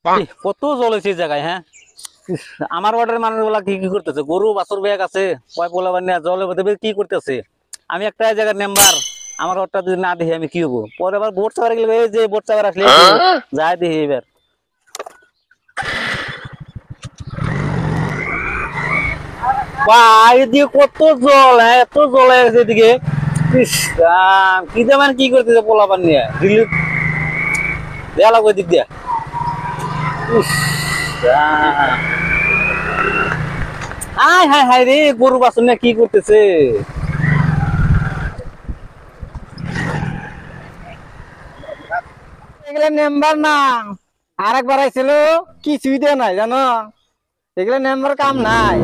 কত জল হয়েছে এই জায়গায়। হ্যাঁ, আমার ওয়ার্ডের মানুষগুলা কি কি করতেছে, গরু বাছুর ব্যাগ আছে, কয় পোলা বানিয়ে জলের মধ্যে কি করতেছে। আমি একটা জায়গার মেম্বার, আমার ওটা যদি না দেখি আমি কি হবো। পরে আবার ভোট চাবার গেলে এই যে ভোট চাবার আসলে যাই দেখি এবার। এদিকে কত জল, হ্যাঁ এত জল হয়ে গেছে এদিকে। ইস রাম, কি দেবেন কি করতেছে পোলা পান নিয়ে রিলিফ দেয়া লাগবে দিক দিয়ে। ইস রাম, হায় হায় হায় রে, গরু বাছুর নিয়ে কি করতেছে। এগুলা মেম্বার না, আর একবার আইছিল কিছুই দেয় নাই জানো, এগুলা মেম্বার কাম নাই।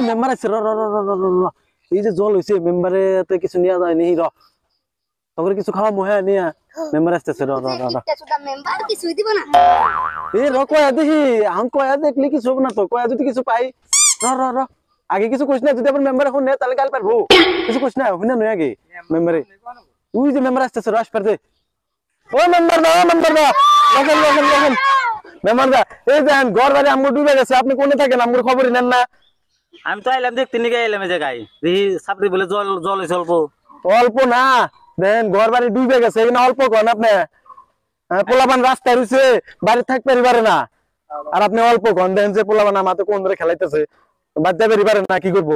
মেম্বার আছে এই যে জল হয়েছে মেম্বারে কিছু নিয়ে যায় নি তখন কিছু খাওয়া মহে নিয়ে মেম্বার আসতেছে মেম্বার কিছুই দিব না। কয়া দেখি আম কয়া দেখলি কিছু হবে না তো, কয়া যদি কিছু পাই আগে কিছু কইস না, যদি আবার মেম্বার এখন নেয় তাহলে কাল পারবো। কিছু কইস না হুনা নয় আগে মেম্বারে। ওই যে মেম্বার আসতেছে রস পারতে। ও মেম্বার দা, মেম্বার দা, দেখেন দেখেন দেখেন মেম্বার দা, এই দেখেন ঘর বাড়ি আমগো ডুবে গেছে, আপনি কোনে থাকেন আমগোর খবরই নেন না। আমি তো আইলাম দেখতে নিকে এলাম এই জায়গায়, দেখি সাপড়ি বলে জল জল হয়েছে অল্প। অল্প না, দেখেন ঘর বাড়ি ডুবে গেছে, এখানে অল্প কন আপনি। পোলাপান রাস্তায় রয়েছে, বাড়ি থাকতে পারে না, আর আপনি অল্প কন। দেখেন যে পোলাপান আমাতে কোন ধরে খেলাইতেছে, বাদ যাবে পারে না, কি করবো,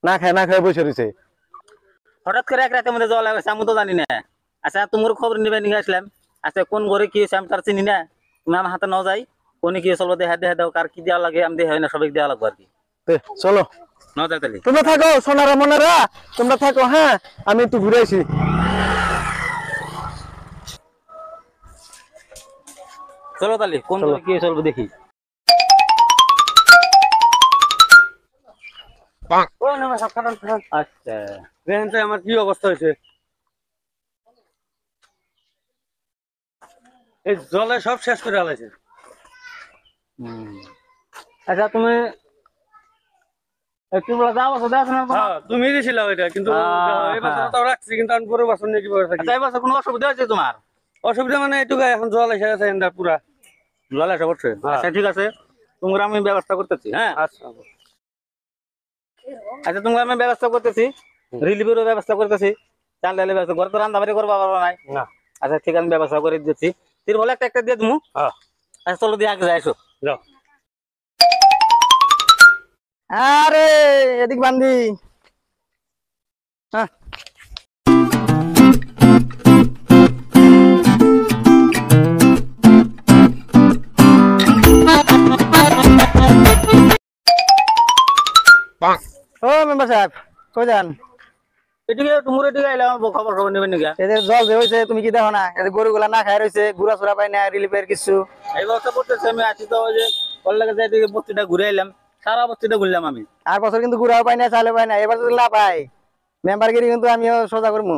না খায় বসে রয়েছে। হঠাৎ করে এক রাতের মধ্যে জল হয়ে গেছে, আমি তো জানি না। আচ্ছা তোমার খবর নিবে নিয়ে আসলাম। আচ্ছা কোন ঘরে কি হয়েছে আমি তার চিনি না, তুমি আমার হাতে ন যাই কোনে কি চলবো দেখা দেখা দাও, কার কি দেওয়া লাগে আমি দেখা হয় না, সবাই দেওয়া লাগবো আর কি। চলো ন যাই তাহলে। তোমরা থাকো সোনারা মনারা, তোমরা থাকো, হ্যাঁ আমি একটু ঘুরে আসি। চলো তাহলে কোন ঘরে কি চলবো দেখি। আচ্ছা দেখেন তো আমার কি অবস্থা হয়েছে, এই জলে সব শেষ করে আলাইছে। আচ্ছা তুমি একটু বলে যাও বছর দেখো না। তুমি দিয়েছিল ওইটা, কিন্তু এই বছর তো রাখছি, কিন্তু আমি পরের বছর নিয়ে কিভাবে থাকি। আচ্ছা এই বছর কোনো অসুবিধা হয়েছে তোমার? অসুবিধা মানে এটুকু, এখন জল এসে গেছে পুরা জল এসে পড়ছে। আচ্ছা ঠিক আছে, তোমরা আমি ব্যবস্থা করতেছি। হ্যাঁ আচ্ছা আচ্ছা তোমরা আমি ব্যবস্থা করতেছি, রিলিফেরও ব্যবস্থা করতেছি, চাল ডালের ব্যবস্থা, ঘরে তো রান্না বাড়ি করবো পারবো নাই। আচ্ছা ঠিক আছে ব্যবস্থা করে দিচ্ছি, তিরপল একটা একটা দিয়ে তুমি। আচ্ছা চলো দিয়ে আগে যাই, এসো যাও। আরে এদিক বান্ধি, হ্যাঁ ও মেম্বার সাহেব কই যান? এদিকে তোমার এদিকে এলাম, খবর খবর নেবেন নাকি? এদের জল যে হয়েছে তুমি কি দেখো না, এদের গরুগুলা না খাই রয়েছে, গুড়া চুরা পাই না, রিলিফের কিছু। এই ব্যবস্থা করতেছি আমি। আছি তো ওই যে কল্লাকে যাই দিকে বস্তিটা ঘুরে এলাম, সারা বস্তিটা ঘুরলাম আমি। আর বছর কিন্তু গুড়াও পাই না, চালে পাই না, এবার যদি না পাই মেম্বারগিরি কিন্তু আমিও সোজা করবো।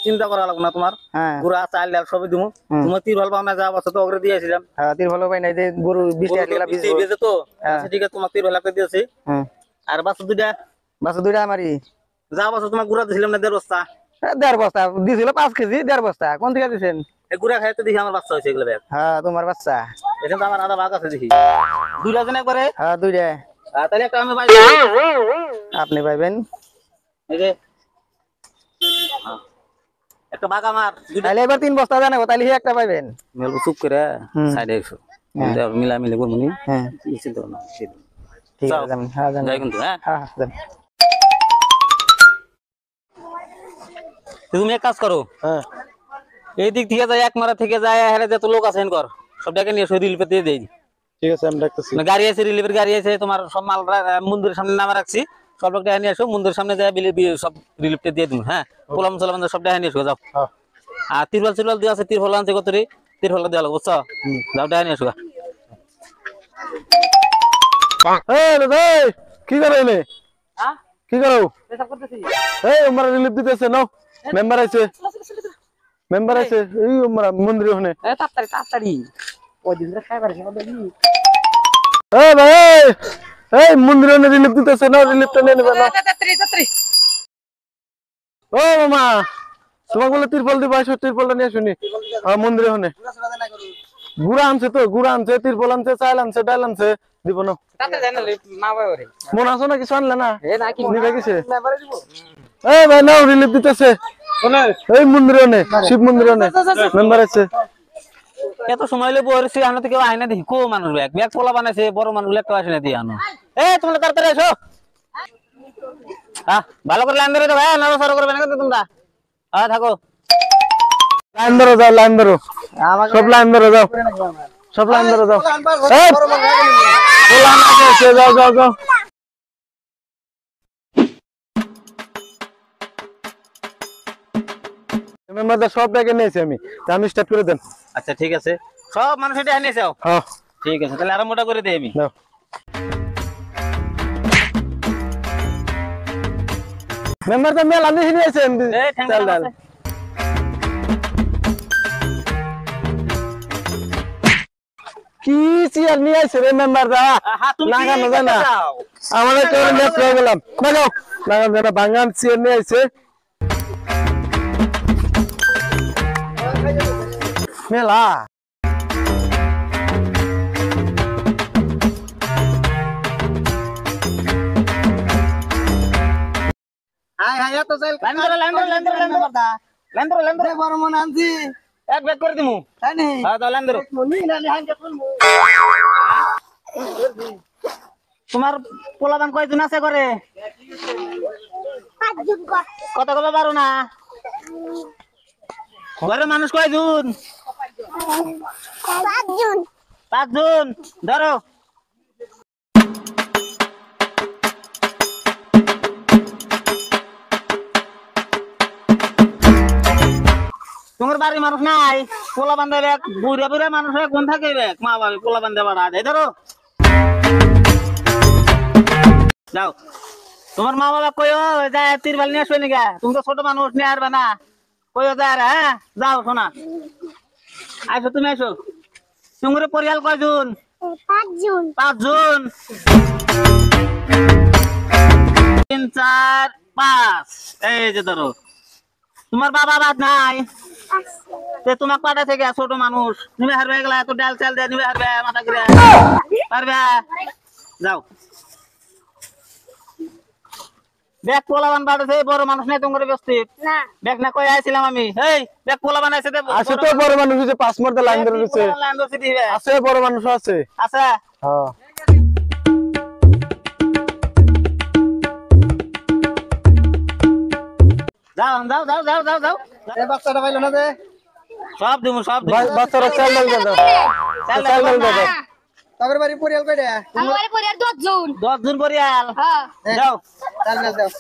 চিন্তা করা লাগবে না তোমার, হ্যাঁ গুড়া চাল ডাল সবই দিব। তোমার তিরপল পাও না, যা বছর তো অগ্রে দিয়েছিলাম। তিরপলও পাই না, যে গরু বৃষ্টি আসলে বেজে তো। আচ্ছা ঠিক আছে, তোমার তিরপল একটা দিয়েছি। আর বাছুর দুইটা, বাচ্চা দুইটা আমারই। যা বছর তোমার গুড়া দিয়েছিলাম না 1.5 বস্তা, 1.5 বস্তা দিছিল, 5 কেজি 1.5 বস্তা কোন থেকে দিচ্ছেন? এই গুড়া খাইতে দেখি আমার বাচ্চা হয়েছে এগুলো ব্যাগ। হ্যাঁ তোমার বাচ্চা, এখানে তো আমার আধা ভাগ আছে দেখি, দুইটা জন একবারে। হ্যাঁ দুইটা। তাহলে একটা আমি পাই, আপনি পাইবেন। এই যে একটা ভাগ আমার। তাহলে এবার 3 বস্তা জানাবো, তাহলে একটা পাইবেন। মেলবো চুপ করে সাইডে এসো, মিলা মিলে করবো নি। হ্যাঁ চিন্তা করো না, ঠিক আছে যাবেন। হ্যাঁ যান যাই কিন্তু। হ্যাঁ হ্যাঁ যান। তুমি এক কাজ করো, হ্যাঁ এই দিক থেকে যায়, এক মারা থেকে যায়, হেরে যত লোক আছে কর সব টাকা নিয়ে রিলিফে দিয়ে দেই। ঠিক আছে আমি ডাকতেছি। গাড়ি আছে, রিলিফের গাড়ি আছে, তোমার সব মাল মন্দিরের সামনে নামা রাখছি, সব লোক টাকা নিয়ে আসো, মন্দিরের সামনে যায় সব রিলিফটা দিয়ে দিব। হ্যাঁ পোলাম চলাম সব টাকা নিয়ে এসো, যাও। আর তিরপল চিরপল দিয়ে আছে, তিরপল আনছে কত রে, তিরপল দেওয়া লাগবে বুঝছো, যাও টাকা নিয়ে এসো। কি করো এনে, কি করো? এই আমরা রিলিফ দিতেছে নাও, মেম্বার আছে, মেম্বার আছে এই আমরা মন্দিরে ওখানে। তাড়াতাড়ি তাড়াতাড়ি ওই দিন খাইবার এই ভাই এই মন্দিরে রিলিফ দিতেছে না, রিলিফটা নিয়ে নেবে না। ও মামা তোমাকে বলে তিরপল দিবা, এসো তিরপলটা নিয়ে শুনি। মন্দিরে হনে গুড়া আনছে তো, গুড়া আনছে, তিরপল আনছে, চাল আনছে, ডাল আনছে, দিব না। মন আছো না কিছু আনলে না? নিবে কিসে? এই ভাই নাও রিলিফ দিতেছে এই মন্দিরে হনে, শিব মন্দিরে হনে মেম্বার আছে। এত সময় লে বসে আনো তো কেউ আয় না দেখি কো মানুষ ব্যাগ ব্যাগ পোলা বানাইছে বড় মানুষ একটা আসে না দিয়ে আনো। তোমরা তাড়াতাড়ি এসো। ভালো করে লাইন ধরে তো ভাই, নড়াচড়া করবে না কিন্তু তোমরা। থাকো লাইন ধরো যাও, লাইন ধরো, সব লাইন ধরো যাও, সব লাইন ধরো যাও। যাও যাও যাও। মেম্বারদের সব ব্যাগে নিয়েছি আমি, তা আমি স্টার্ট করে দেন। আচ্ছা ঠিক আছে, সব মানুষ এটা এনেছে। হ্যাঁ ঠিক আছে, তাহলে আরম্ভটা করে দিই আমি। দাও। মেম্বার তো মেলা নিয়ে নিয়েছেন চাল ডাল। কি চেয়ার নিয়ে আসছে রে মেম্বার দা, লাগানো যায় না আমাদের তো নেট হয়ে গেলাম। লাগাও লাগানো যায় না, বাঙান চেয়ার নিয়ে আসছে মেলা। এক ব্যাগ করে দিমু। লাইন ধরো। তোমার পোলাবান কয়জন আছে করে? কত কবে পারো না? ঘরে মানুষ কয়জন? 5 জন। ধরো। তোমার বাড়ির মানুষ নাই? পোলা বান্ধব এক বুড়া বুড়া মানুষ কোন থাকে রে? মা বাবা পোলা বান্ধব বাড়া দেয়। ধরো যাও। তোমার মা বাবা কইও যায় তিরবাল নিয়ে আসবে নাকি? তুমি তো ছোট মানুষ নিয়ে আসবে না, কইও যায়। হ্যাঁ যাও শোনা, আইসো তুমি আইসো। তোমার পরিয়াল কয়জন? 5 জন। 3 4 5। এই যে ধরো। তোমার বাবা বাদ নাই? তোমার পাটা থেকে ছোট মানুষ নিবে হারবে, গেলা এত ডাল চাল দিয়ে নিবে হারবে মাথা করে পারবে? যাও। ব্যাগ পোলাবান বাড়াছে, বড় মানুষ নাই তোমার ব্যস্ত ব্যাগ না কই আইছিলাম আমি। এই ব্যাগ পোলাবান আছে আছে তো বড় মানুষ, যে 5 মিনিট লাইন ধরে রয়েছে। আছে বড় মানুষ আছে। আচ্ছা হ্যাঁ যাও যাও যাও যাও যাও যাও। এই বাচ্চাটা পাইলো না যে? সব দিমু সব দিমু। বাচ্চারা চাল ডাল দাও, চাল ডাল দাও। তাদের বাড়ি পরিয়াল কয়টা? আমার বাড়ি পরিবার 10 জন। 10 জন পরিয়াল। হ্যাঁ যাও। চাল ডাল দাও।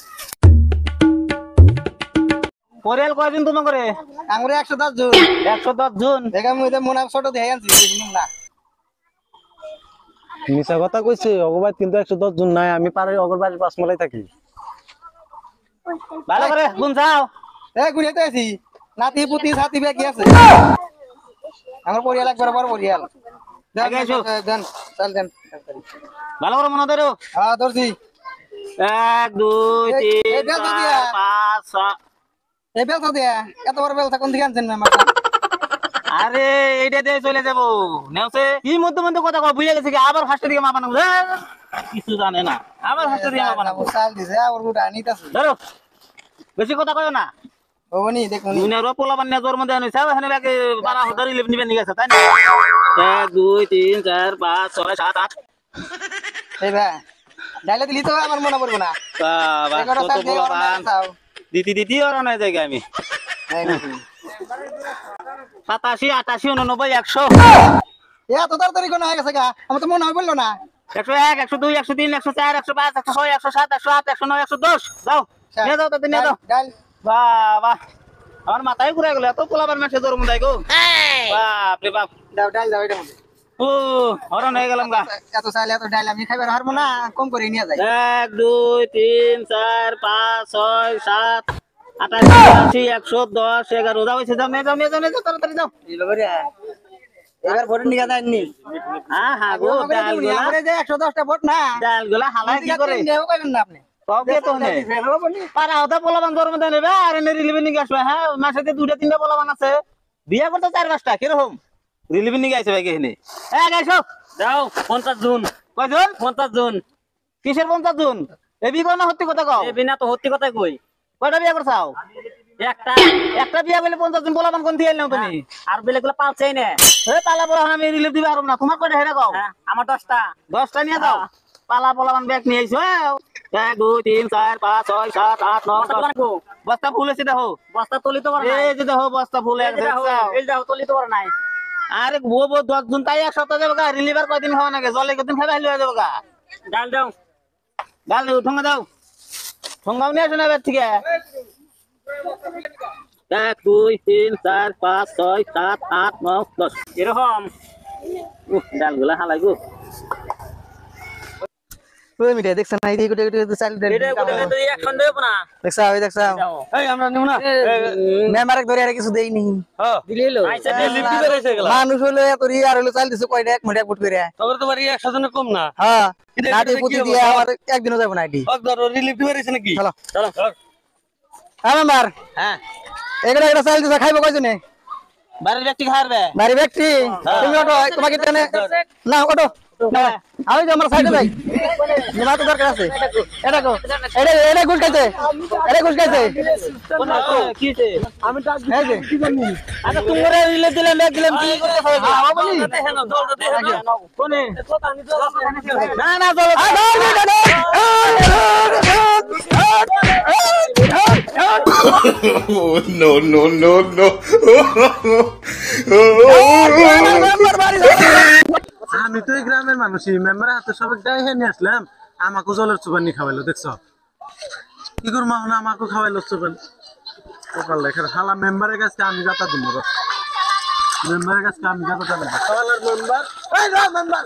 পরিয়াল কয়জন তোমার করে? আঙ্গুরে 110 জন। 110 জন। দেখা মুইতে মনে ছোট দেখে আনছি না। মিছা কথা কইছে, অগবাই কিন্তু 110 জন নাই। আমি পারে অগরবাড়ির 5 মালাই থাকি। ভালো করে গুন যাও। ঘুরিয়ে আছি নাতি পুতি সাথী ব্যাগ আছে আমার পরিয়াল একবার বড় পরিয়াল। দেন দেন চল দেন ভালো করে মনে ধরো। হ্যাঁ ধরছি। 1 2 3 4 5 6। এই বেলটা দিয়া এত বড় বেলটা কোন দিকে আনছেন মেম্বারটা? আরে এইটা দিয়ে চলে যাবো নেওছে। কি মধ্যে মধ্যে কথা কও, বুঝে গেছে কি? আবার ফার্স্টে দিকে মা বানাবো। কিছু জানে না, আবার ফার্স্টে দিকে মা বানাবো। চাল দিছে আর গুটা আনিতাছে। ধরো, বেশি কথা কইও না। ওনি দেখুন দুনিয়ার পোলা বান্না জন্ম দেন হইছে, এখানে ব্যাগে 12 ধরে নিবেন নিয়ে গেছে তাই না? 1 2 3 4 5 6 7 8। এই ভাই ডাইলে দিলি তো আমার মনে পড়বে না। বাবা কত পোলা বান দিতি দিতি আর না জায়গা আমি। 87 88 89 100। এত তাড়াতাড়ি কোন হয়ে গেছে গা? আমার তো মনে হয় বললো না। 101 102 103 104 105 106 107 108 109 110। যাও নিয়ে যাও, তাতে নিয়ে যাও। ডাল বাবা আমার মাথায় ঘুরে গেল, এত পোলাবার মেসে তোর মধ্যে গো। বাপ রে বাপ। দাও ডাল দাও এটা মধ্যে। ও হরণ হয়ে গেলাম গা। এত চাল এত ডাল আমি খাইবার হারবো না, কম করে নিয়ে যাই। 1 2 3 4 5 6 7 88 110 11। যাও এসে যাও, নিয়ে যাও নিয়ে যাও নিয়ে যাও, তাড়াতাড়ি যাও। এবার ভোট নিয়ে যায়নি হ্যাঁ হ্যাঁ গো ডাল গোলা আমরা যে 110টা ভোট না ডাল গোলা হালাই কি করে নেও কইবেন না আপনি তবে তো নে পারা হতা পোলাবান ধর্ম দেন নেবে আর এনে রিলিভিং নিয়ে আসবে হ্যাঁ মাসেতে 2-3টা পোলাবান আছে বিয়া করতে 4-5টা কিরকম রিলিভিং নিয়ে আইছে ভাই এখানে গাইছো যাও 50 জুন কয়জন 50 জুন কিসের 50 জুন এবি কোন সত্যি কথা কও এবি না তো সত্যি কথা কই কয়টা বিয়া করছাও একটা বিয়া বলে 50 জন পোলাবান কোন দিয়ে নাও তুমি আর বেলেগুলো পালছেই না এই পালা পোলা আমি রিলিভ দিবা আর না তোমার কয়টা হেরা কও আমার 10টা নিয়ে যাও পালা পোলাবান ব্যাগ নিয়ে আইছো 1 2 3 4 5 6 7 8 9 বস্তা ফুল আছে দেখো বস্তা তলি তো এই যে দেখো বস্তা ফুল আছে এই দেখো তলি তো নাই আরে বো 10 জন তাই এক সপ্তাহ যাবে গা রিলিভার কয়দিন খাওয়া নাকি জলে কয়দিন খাবে হইলো যাবে গা ডাল দাও ঠোঙ্গা দাও ঠোঙ্গাও নিয়ে আসো না এবার থেকে 1 2 3 4 5 6 7 8 9 10 এরকম ডালগুলা হালাই গো ওই মিটা দেখছ না এই কোটে চাল দেন এটা কোটে তো অ্যাকশন দেব না দেখছ ওই দেখছ এই আমরা নিব না মেম্বারক ধরে আর কিছু দেই নি হ্যাঁ দিলেলো আইসা লিফট করে এসে গেল মানুষ হলো এত আর হলো চাল দিছে কয়টা 1 মিনিট ভোট করে তবে তো বাড়ি 100 জনের কম না হ্যাঁ নাটি প্রতি দিয়ে আমার একদিনও যাব না আইডি ধরো রিলিফ দিবারিছে নাকি চলো চলো হ্যাঁ মেম্বার হ্যাঁ এগুলা একটা চাল দিছে খাইবো কয়জনে বাড়ির ব্যক্তি খাবে বাড়ি ব্যক্তি তুমি ওটো তোমাকে তেনে না ওটো আমি যে আমার সাইডে যাই নিমা তো দরকার আছে এটা কো এটা গুল খাইছে কিছে আমি টাক এই যে আচ্ছা তোমরা রিলে দিলে ব্যাগ দিলাম কি করতে হবে হ্যাঁ বলি কোনে না না চলো Oh, no, no, no, no. আমি তো এই গ্রামের মানুষই মেম্বার হাতে সবাই গায়ে হেনে আসলাম আমাকে জলের চুবানি খাওয়াইলো দেখছো কি করবো এখন আমাকে খাওয়াইলো চুবান সকাল লেখার শালা মেম্বারের কাছে আমি যাতা দিব মেম্বারের কাছে আমি যাতা দেবো মেম্বার